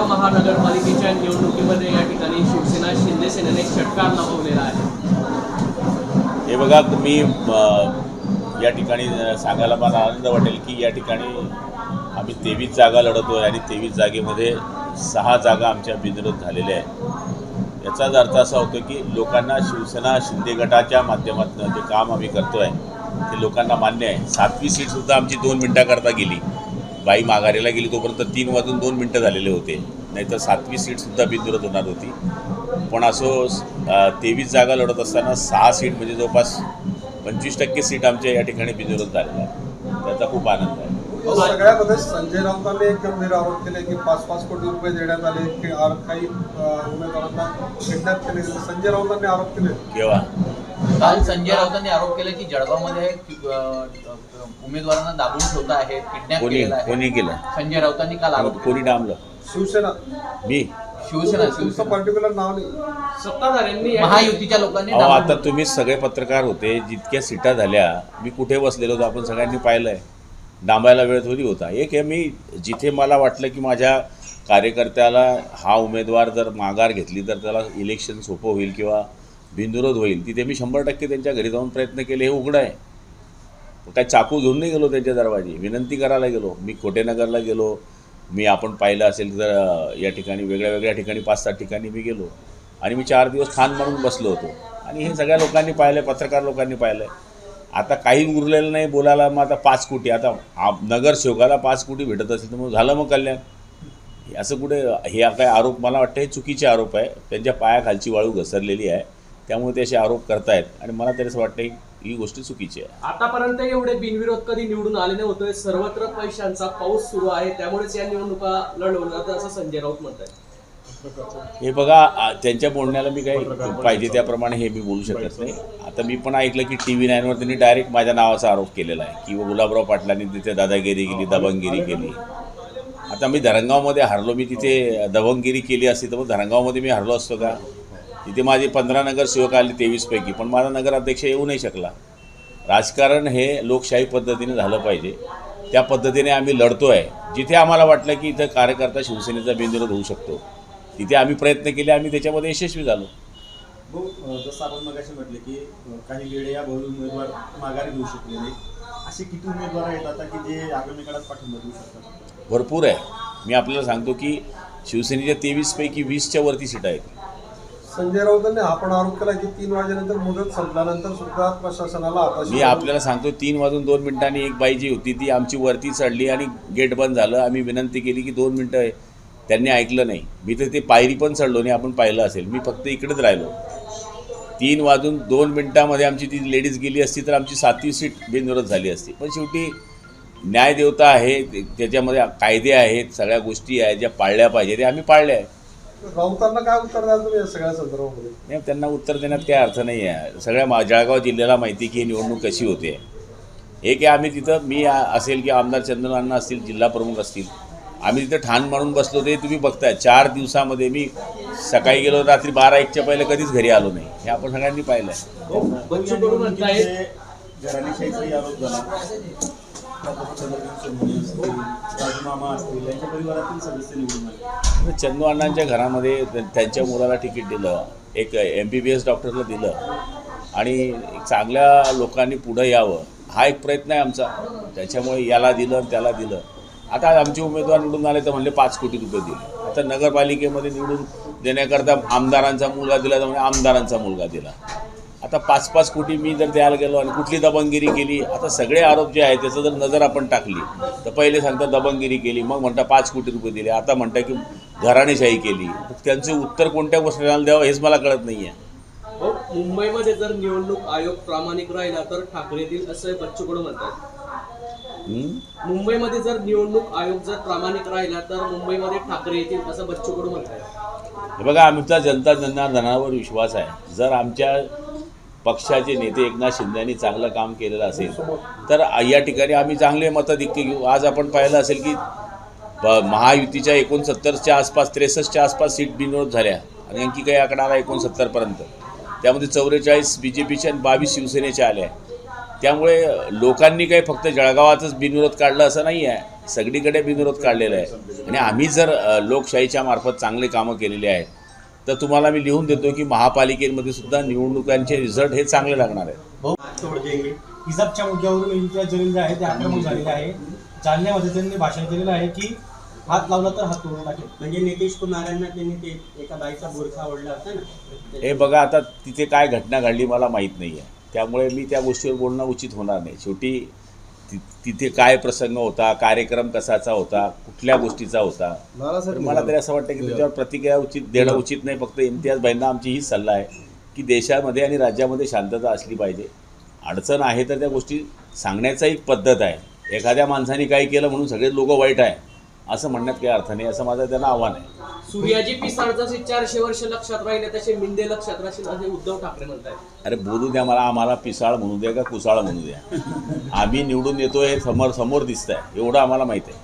जळगाव महानगरपालिकेच्या निवडणुकीमध्ये या ठिकाणी शिवसेना शिंदे सेनेने एक षटकार लावलेला आहे. हे बघा, तुम्ही या ठिकाणी सांगायला मला आनंद वाटेल की या ठिकाणी आम्ही 23 जागा लढतो आहे आणि 23 जागेमध्ये 6 जागा आमच्या बिनविरोध झालेल्या आहेत. याचाच अर्थ असा होतो की लोकांना शिवसेना शिंदे गटाच्या माध्यमातून जे काम आम्ही करतो आहे ते लोकांना मान्य आहे. 7वी सीटसुद्धा आमची 2 मिनटाकरता गेली. बाई माघारीला गेली तोपर्यंत 3 वाजून 2 मिनटं झालेले होते, नाहीतर 7वी सीटसुद्धा बिनविरोध होणार होती. पण असो 23 जागा लढत असताना 6 सीट म्हणजे जवळपास 25% सीट आमच्या या ठिकाणी बिनविरोध झालेल्या आहे. त्याचा खूप आनंद आहे. सगळ्यामध्ये संजय राऊतांनी एक गंभीर आरोप केले की 5-5 कोटी रुपये देण्यात आले की काही उमेदवारांना किडनॅप केले. संजय राऊतांनी आरोप केले. केव्हा? काल संजय राऊतांनी आरोप केला की जळगावमध्ये उमेदवारांना दाबून ठेवता आहेत, किडनॅप केलेला आहे. कोणी केलं? संजय राऊतांनी काल आरोप कोणी डांबलं? शिवसेना. मी? शिवसेना पर्टिक्युलर नाव नाही. सत्ताधाऱ्यांनी महायुतीच्या लोकांनी आता तुम्ही सगळे पत्रकार होते, जितक्या सीटा झाल्या मी कुठे बसलेलो होतो आपण सगळ्यांनी पाहिलं आहे. डांबायला वेळ थोडी होता. एक आहे, मी जिथे मला वाटलं की माझ्या कार्यकर्त्याला हा उमेदवार जर माघार घेतली तर त्याला इलेक्शन सोपं होईल किंवा बिनविरोध होईल, तिथे मी 100% त्यांच्या घरी जाऊन प्रयत्न केले. हे उघडं आहे. काय चाकू घेऊन नाही गेलो त्यांच्या दरवाजी, विनंती करायला गेलो. मी कोटेनगरला गेलो, मी आपण पाहिलं असेल तर या ठिकाणी वेगळ्या ठिकाणी 5-7 ठिकाणी मी गेलो आणि मी 4 दिवस ठाण मारून बसलो होतो. आणि हे सगळ्या लोकांनी पाहिलं, पत्रकार लोकांनी पाहिलं. आता काही उरलेलं नाही बोलायला. मग आता 5 कोटी, आता नगरसेवकाला 5 कोटी भेटत असेल तर मग झालं मग कल्याण. असं कुठे हे काय आरोप, मला वाटतं हे चुकीचे आरोप आहे. त्यांच्या पायाखालची वाळू घसरलेली आहे, त्यामुळे ते असे आरोप करतायत आणि मला तरी असं वाटतं ही गोष्ट चुकीची आहे. आतापर्यंत एवढे बिनविरोध कधी निवडून आले नव्हते. सर्वत्र पैशांचा पाऊस सुरू आहे, त्यामुळेच या निवडणुका लढवणार असं संजय राऊत म्हणतात. हे बघा, त्यांच्या बोलण्याला मी काही पाहिजे त्याप्रमाणे हे मी बोलू शकत नाही. आता मी पण ऐकलं की TV9वर त्यांनी डायरेक्ट माझ्या नावाचा आरोप केलेला आहे की गुलाबराव पाटलांनी तिथे दादागिरी केली, दबंगगिरी केली. आता मी धरणगावमध्ये हरलो, मी तिथे दबंगगिरी केली असती तर मग धरणगावमध्ये मी हरलो असतो का? तिथे माझे 15 नगरसेवक आले 23 पैकी, पण माझा नगराध्यक्ष येऊ नाही शकला. राजकारण हे लोकशाही पद्धतीने झालं पाहिजे, त्या पद्धतीने आम्ही लढतो आहे. जिथे आम्हाला वाटलं की इथं कार्यकर्ता शिवसेनेचा बिनविरोध होऊ शकतो तिथे आम्ही प्रयत्न केले, आम्ही त्याच्यामध्ये यशस्वी झालो. जसं आपण मगाशी म्हटलं की काही वेळे या बहु उमेदवार माघार घेऊ शकले नाही, असे किती उमेदवार आहेत आता की जे आगामी काळात पाठिंबा देऊ शकतात? भरपूर आहे. मी आपल्याला सांगतो की शिवसेनेच्या 23 पैकी 20च्या वरती सीट आहेत. संजय राऊतांनी हा पण आरोप केला की 3 वाजेनंतर मुदत संपल्यानंतर सुद्धा प्रशासनाला आता मी आपल्याला सांगतो 3 वाजून 2 मिनिटांनी एक बाई जी होती ती आमची वरती चढली आणि गेट बंद झालं. आम्ही विनंती केली की 2 मिनटं आहे, त्यांनी ऐकलं नाही. मी तर ते पायरी पण चढलो नाही, आपण पाहिलं असेल. मी फक्त इकडेच राहिलो. 3 वाजून 2 मिनिटांमध्ये आमची ती लेडीज गेली असती तर आमची 7वी सीट बिनविरोध झाली असती. पण शेवटी न्यायदेवता आहे, त्याच्यामध्ये कायदे आहेत, सगळ्या गोष्टी आहेत ज्या पाळल्या पाहिजे, ते आम्ही पाळल्या आहेत. राऊतांना काय उत्तर द्याल तुम्ही या सगळ्या संदर्भामध्ये? नाही, त्यांना उत्तर देण्यात काही अर्थ नाही आहे. सगळ्या जळगाव जिल्ह्याला माहिती की ही निवडणूक कशी होते. एक आहे, आम्ही तिथं मी असेल की आमदार चंद्रन अण्णा असतील, जिल्हा प्रमुख असतील, आम्ही तिथं ठाण मारून बसलो. ते तुम्ही बघताय 4 दिवसामध्ये मी सकाळी गेलो, रात्री 12-1च्या पहिले कधीच घरी आलो नाही. हे आपण सगळ्यांनी पाहिलं आहे. बच्चू कडू म्हणतायत घराणेशाहीचाही आरोप झाला. राजमामा असतील, यांच्या परिवारातील सदस्य निवडून आले. चंदू अण्णांच्या घरामध्ये त्यांच्या मुलाला तिकीट दिलं, एक MBBS डॉक्टरला दिलं आणि चांगल्या लोकांनी पुढं यावं हा एक प्रयत्न आहे आमचा. त्याच्यामुळे याला दिलं त्याला दिलं. आता आमचे उमेदवार निवडून आले तर म्हणले 5 कोटी रुपये दिले. आता नगरपालिकेमध्ये निवडून देण्याकरता आमदारांचा मुलगा दिला तर म्हणजे आमदारांचा मुलगा दिला. आता 5-5 कोटी मी जर द्यायला गेलो आणि कुठली दबंगगिरी केली, आता सगळे आरोप जे आहेत त्याचं जर नजर आपण टाकली तर पहिले सांगता दबंगगिरी केली, मग म्हणता 5 कोटी रुपये दिले, आता म्हणता की घराणेशाही केली. त्यांचे उत्तर कोणत्या गोष्टीला द्यावं हेच मला कळत नाही आहे. मुंबईमध्ये जर निवडणूक आयोग प्रामाणिक राहिला तर ठाकरे येतील असं बच्चू कडू म्हणतात. मुंबईमध्ये जर निवडणूक आयोग जर प्रामाणिक राहिला तर मुंबईमध्ये ठाकरे येतील असं बच्चू कडू म्हणतात. हे बघा, आमचा जनता जनार्दनावर विश्वास आहे. जर आमच्या पक्षाचे नेते एकनाथ शिंदे यांनी चांगलं काम केलेलं असेल तर या ठिकाणी आम्ही चांगले मताधिक्य घेऊ. आज आपण पाहिलं असेल की महायुतीच्या 69च्या आसपास 63च्या आसपास सीट बिनविरोध झाल्या आणि आणखी काही आकडा आला 69पर्यंत. त्यामध्ये 44 BJPच्या आणि 22 शिवसेनेच्या आल्या. त्यामुळे लोकांनी काही फक्त जळगावातच बिनविरोध काढलं असं नाही आहे. सगळीकडे बिनविरोध काढलेला आहे. आणि आम्ही जर लोकशाहीच्या मार्फत चांगले कामं केलेली आहेत तर तुम्हाला मी लिहून देतो की महापालिकेमध्ये सुद्धा निवडणुकांचे रिझल्ट हे चांगले लागणार आहेत. हिजाबच्या मुद्द्यावरून इम्तियाज जलील जे आहे ते आक्रमक झालेले आहे. जालन्यामध्ये त्यांनी भाषण केलेलं आहे की हात लावला तर हात तोडून टाकेल. म्हणजे नितीश कुमारांना त्यांनी ते एका बाईचा बुरखा आवडला होता ना. हे बघा, आता तिथे काय घटना घडली मला माहीत नाही आहे, त्यामुळे मी त्या गोष्टीवर बोलणं उचित होणार नाही. शेवटी तिथे काय प्रसंग होता, कार्यक्रम कसाचा होता, कुठल्या गोष्टीचा होता, तर मला तरी असं वाटतं की त्याच्यावर प्रतिक्रिया देणं उचित नाही. फक्त इम्तियाज भाईंना आमची हीच सल्ला आहे की देशामध्ये आणि राज्यामध्ये शांतता असली पाहिजे. अडचण आहे तर त्या गोष्टी सांगण्याचा एक पद्धत आहे. एखाद्या माणसाने काही केलं म्हणून सगळे लोक वाईट आहे असं म्हणण्यात काही अर्थ नाही, असं माझं त्यांना आव्हान आहे. सूर्याजी पिसाळ जसे 400 वर्ष लक्षात राहिले तसे मिंदे लक्षात राहतील असे उद्धव ठाकरे म्हणतात. अरे बोलू द्या मला, आम्हाला पिसाळ म्हणू द्या का कुसाळ म्हणू द्या, आम्ही निवडून येतो हे समोर दिसत आहे एवढं आम्हाला माहीत आहे.